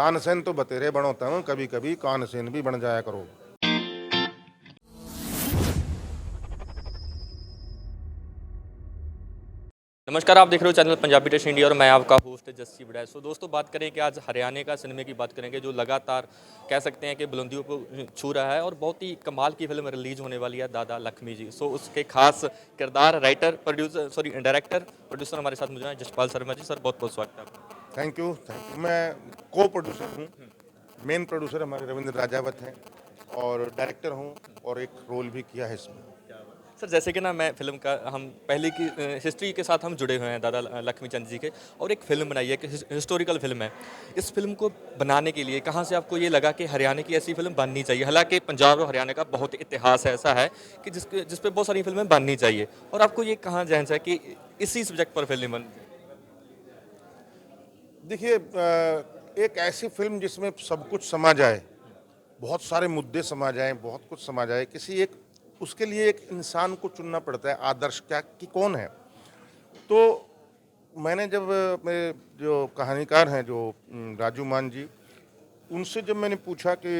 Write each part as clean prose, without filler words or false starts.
तानसेन तो बतेरे बनो तम, कभी कभी कानसेन भी बन जाया करो। नमस्कार, आप देख रहे हो चैनल पंजाबी टेस्ट इंडिया और मैं आपका होस्ट जस्सी बड़ा। सो दोस्तों, बात करें कि आज हरियाणा का सिनेमा की बात करेंगे जो लगातार कह सकते हैं कि बुलंदियों को छू रहा है और बहुत ही कमाल की फिल्म रिलीज होने वाली है दादा लक्ष्मी जी। सो उसके खास किरदार राइटर डायरेक्टर प्रोड्यूसर हमारे साथ मौजूद हैं जसपाल शर्मा जी। सर, बहुत बहुत स्वागत है आपका। Thank you, thank you. मैं को प्रोड्यूसर हूँ। मेन प्रोड्यूसर हमारे रविंद्र राजावत हैं और डायरेक्टर हूँ और एक रोल भी किया है इसमें। सर, जैसे कि ना मैं फिल्म का हम पहले की हिस्ट्री के साथ हम जुड़े हुए हैं दादा लक्ष्मी चंद जी के, और एक फिल्म बनाई है कि हिस्टोरिकल फिल्म है। इस फिल्म को बनाने के लिए कहाँ से आपको ये लगा कि हरियाणा की ऐसी फिल्म बननी चाहिए? हालांकि पंजाब और हरियाणा का बहुत इतिहास ऐसा है कि जिस पे बहुत सारी फिल्में बननी चाहिए, और आपको ये कहाँ जहन से है कि इसी सब्जेक्ट पर फिल्म बन? देखिए, एक ऐसी फिल्म जिसमें सब कुछ समा जाए, बहुत सारे मुद्दे समा जाएं, बहुत कुछ समा जाए, किसी एक उसके लिए एक इंसान को चुनना पड़ता है, आदर्श क्या कि कौन है। तो मैंने जब मेरे जो कहानीकार हैं जो राजू मान जी, उनसे जब मैंने पूछा कि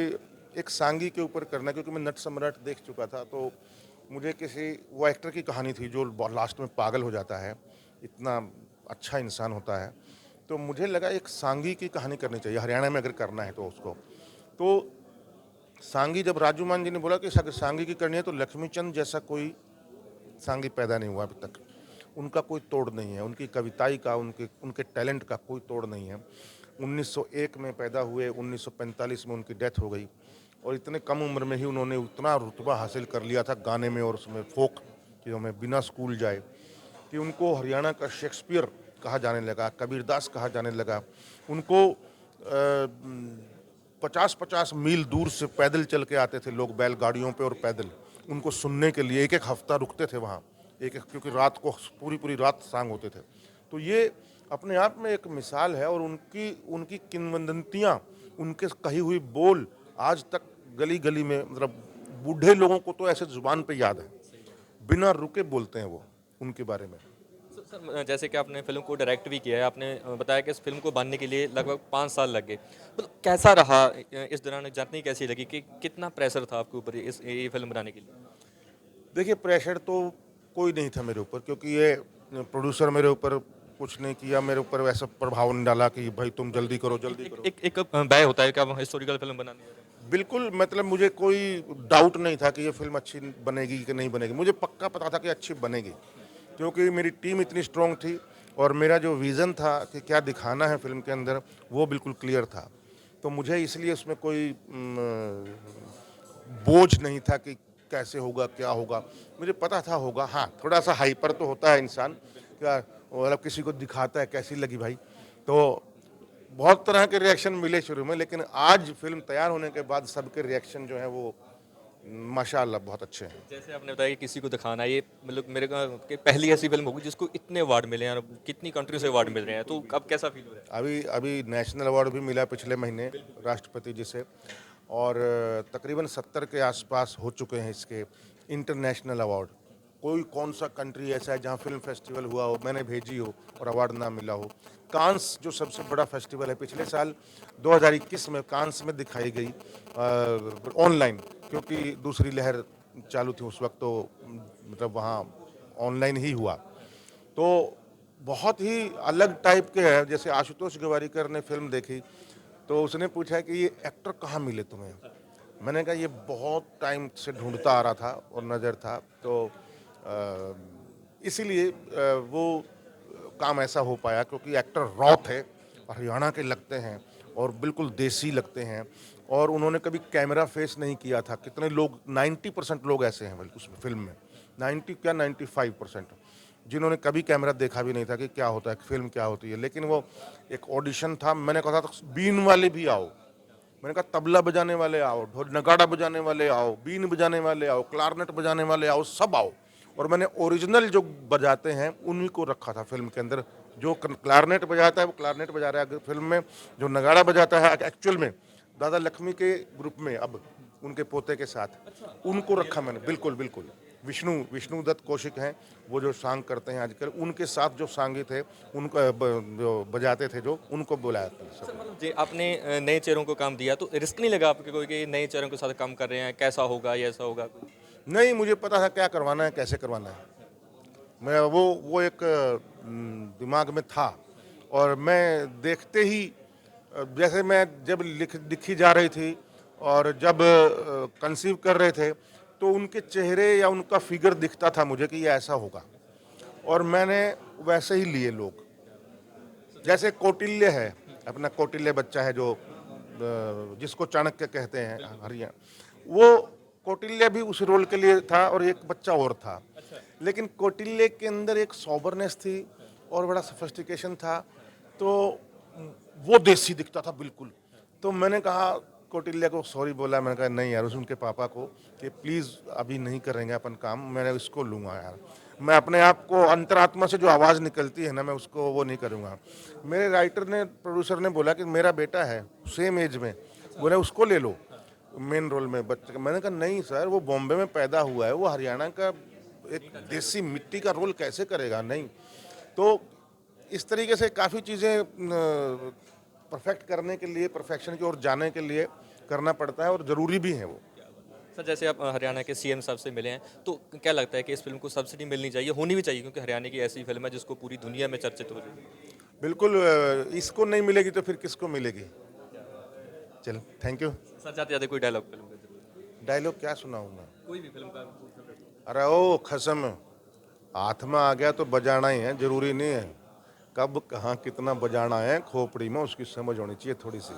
एक सांगी के ऊपर करना, क्योंकि मैं नट सम्राट देख चुका था, तो मुझे किसी वो एक्टर की कहानी थी जो लास्ट में पागल हो जाता है, इतना अच्छा इंसान होता है। तो मुझे लगा एक सांगी की कहानी करनी चाहिए हरियाणा में अगर करना है तो उसको। तो सांगी जब राजू मान जी ने बोला कि अगर सांगी की करनी है तो लक्ष्मीचंद जैसा कोई सांगी पैदा नहीं हुआ अभी तक। उनका कोई तोड़ नहीं है, उनकी कविताई का, उनके उनके टैलेंट का कोई तोड़ नहीं है। 1901 में पैदा हुए, 1945 में उनकी डेथ हो गई और इतने कम उम्र में ही उन्होंने उतना रुतबा हासिल कर लिया था गाने में और उसमें फोक चीज़ों में, बिना स्कूल जाए, कि उनको हरियाणा का शेक्सपियर कहा जाने लगा, कबीरदास कहा जाने लगा। उनको 50-50 मील दूर से पैदल चल के आते थे लोग, बैलगाड़ियों पे और पैदल, उनको सुनने के लिए। एक एक हफ्ता रुकते थे वहाँ, एक एक, क्योंकि रात को पूरी पूरी रात सांग होते थे। तो ये अपने आप में एक मिसाल है और उनकी उनकी किंवदंतियाँ, उनके कही हुई बोल आज तक गली गली में, मतलब बूढ़े लोगों को तो ऐसे जुबान पे याद है, बिना रुके बोलते हैं वो उनके बारे में। सर, जैसे कि आपने फिल्म को डायरेक्ट भी किया है, आपने बताया कि इस फिल्म को बनने के लिए लगभग 5 साल लग गए। मतलब कैसा रहा इस दौरान, जर्नी कैसी लगी कि कितना प्रेशर था आपके ऊपर ये फिल्म बनाने के लिए? देखिए, प्रेशर तो कोई नहीं था मेरे ऊपर, क्योंकि ये प्रोड्यूसर मेरे ऊपर कुछ नहीं किया, मेरे ऊपर वैसा प्रभाव नहीं डाला कि भाई तुम जल्दी करो जल्दी एक करो। एक एक भय होता है कि आप हिस्टोरिकल फिल्म बनानी है। बिल्कुल, मतलब मुझे कोई डाउट नहीं था कि ये फिल्म अच्छी बनेगी कि नहीं बनेगी। मुझे पक्का पता था कि अच्छी बनेगी, क्योंकि मेरी टीम इतनी स्ट्रांग थी और मेरा जो विज़न था कि क्या दिखाना है फिल्म के अंदर, वो बिल्कुल क्लियर था। तो मुझे इसलिए उसमें कोई बोझ नहीं था कि कैसे होगा, क्या होगा। मुझे पता था होगा। हाँ, थोड़ा-सा हाइपर तो होता है इंसान, क्या मतलब किसी को दिखाता है कैसी लगी भाई। तो बहुत तरह के रिएक्शन मिले शुरू में, लेकिन आज फिल्म तैयार होने के बाद सबके रिएक्शन जो हैं वो माशाअल्लाह बहुत अच्छे हैं। जैसे आपने बताया कि किसी को दिखाना है, ये मतलब मेरे को कि पहली ऐसी फिल्म होगी जिसको इतने अवार्ड मिले हैं और कितनी कंट्री से अवार्ड मिल रहे हैं, तो अब कैसा फील हो रहा है? अभी अभी नेशनल अवार्ड भी मिला पिछले महीने राष्ट्रपति जी से, और तकरीबन 70 के आसपास हो चुके हैं इसके इंटरनेशनल अवार्ड। कोई कौन सा कंट्री ऐसा है जहाँ फिल्म फेस्टिवल हुआ हो, मैंने भेजी हो और अवार्ड ना मिला हो। कांस जो सबसे बड़ा फेस्टिवल है, पिछले साल 2021 में कांस में दिखाई गई ऑनलाइन, क्योंकि दूसरी लहर चालू थी उस वक्त, तो मतलब वहाँ ऑनलाइन ही हुआ। तो बहुत ही अलग टाइप के हैं। जैसे आशुतोष गोवारिकर ने फिल्म देखी तो उसने पूछा कि ये एक्टर कहाँ मिले तुम्हें। मैंने कहा ये बहुत टाइम से ढूंढता आ रहा था और नज़र था, तो इसीलिए वो काम ऐसा हो पाया, क्योंकि एक्टर रॉ थे, हरियाणा के लगते हैं और बिल्कुल देसी लगते हैं, और उन्होंने कभी कैमरा फेस नहीं किया था। कितने लोग, 90% लोग ऐसे हैं उस फिल्म में, 90 क्या 95%, जिन्होंने कभी कैमरा देखा भी नहीं था कि क्या होता है, फिल्म क्या होती है। लेकिन वो एक ऑडिशन था, मैंने कहा था बीन वाले भी आओ, मैंने कहा तबला बजाने वाले आओ, ढोल नगाड़ा बजाने वाले आओ, बीन बजाने वाले आओ, क्लारनेट बजाने वाले आओ, सब आओ। और मैंने ओरिजिनल जो बजाते हैं उन्हीं को रखा था फिल्म के अंदर। जो क्लारनेट बजाता है वो क्लारनेट बजा रहा है फिल्म में, जो नगाड़ा बजाता है एक्चुअल में दादा लक्ष्मी के ग्रुप में, अब उनके पोते के साथ, उनको रखा मैंने। बिल्कुल बिल्कुल। विष्णुदत्त कौशिक हैं, वो जो सांग करते हैं आजकल, उनके साथ जो सांगित है उनको जो बजाते थे जो, उनको बुलाया था सब। सर मतलब जी आपने नए चेहरों को काम दिया तो रिस्क नहीं लगा आपको कोई कि नए चेहरों के साथ काम कर रहे हैं, कैसा होगा या ऐसा होगा? नहीं, मुझे पता था क्या करवाना है, कैसे करवाना है। मैं वो एक दिमाग में था, और मैं देखते ही जैसे मैं जब लिखी जा रही थी और जब कंसीव कर रहे थे, तो उनके चेहरे या उनका फिगर दिखता था मुझे कि ये ऐसा होगा, और मैंने वैसे ही लिए लोग। जैसे कौटिल्य है, अपना कौटिल्य बच्चा है जो जिसको चाणक्य कहते हैं हरियाणा, वो कौटिल्य भी उस रोल के लिए था, और एक बच्चा और था। लेकिन कौटिल्य के अंदर एक सॉबरनेस थी और बड़ा सोफिस्टिकेशन था, तो वो देसी दिखता था बिल्कुल। तो मैंने कहा, कौटिल्य को सॉरी बोला, मैंने कहा नहीं यार, उनके पापा को कि प्लीज़ अभी नहीं करेंगे अपन काम, मैंने इसको लूँगा यार। मैं अपने आप को अंतरात्मा से जो आवाज़ निकलती है ना, मैं उसको वो नहीं करूँगा। मेरे राइटर ने, प्रोड्यूसर ने बोला कि मेरा बेटा है सेम एज में, बोले उसको ले लो मेन रोल में बच्चे का। मैंने कहा नहीं सर, वो बॉम्बे में पैदा हुआ है, वो हरियाणा का एक देसी मिट्टी का रोल कैसे करेगा, नहीं। तो इस तरीके से काफ़ी चीज़ें परफेक्ट करने के लिए, परफेक्शन की ओर जाने के लिए करना पड़ता है, और ज़रूरी भी है वो। सर जैसे आप हरियाणा के सीएम साहब से मिले हैं तो क्या लगता है कि इस फिल्म को सब्सिडी मिलनी चाहिए, होनी भी चाहिए, क्योंकि हरियाणा की ऐसी फिल्म है जिसको पूरी दुनिया में चर्चित हो रही है? बिल्कुल, इसको नहीं मिलेगी तो फिर किसको मिलेगी। चलो, थैंक यू। सर जाते जाते कोई डायलॉग फिल्म का जरूर, डायलॉग क्या सुनाऊंगा? कोई भी फिल्म का। अरे ओ खसम, हाथ में आ गया तो बजाना ही है, जरूरी नहीं है कब कहाँ कितना बजाना है, खोपड़ी में उसकी समझ होनी चाहिए थोड़ी सी।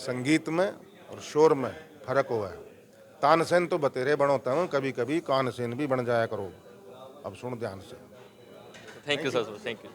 संगीत में और शोर में फर्क हुआ है। तानसेन तो बतेरे बनोता हूँ, कभी कभी कानसेन भी बन जाया करो। अब सुन ध्यान से। Thank you sir, thank you.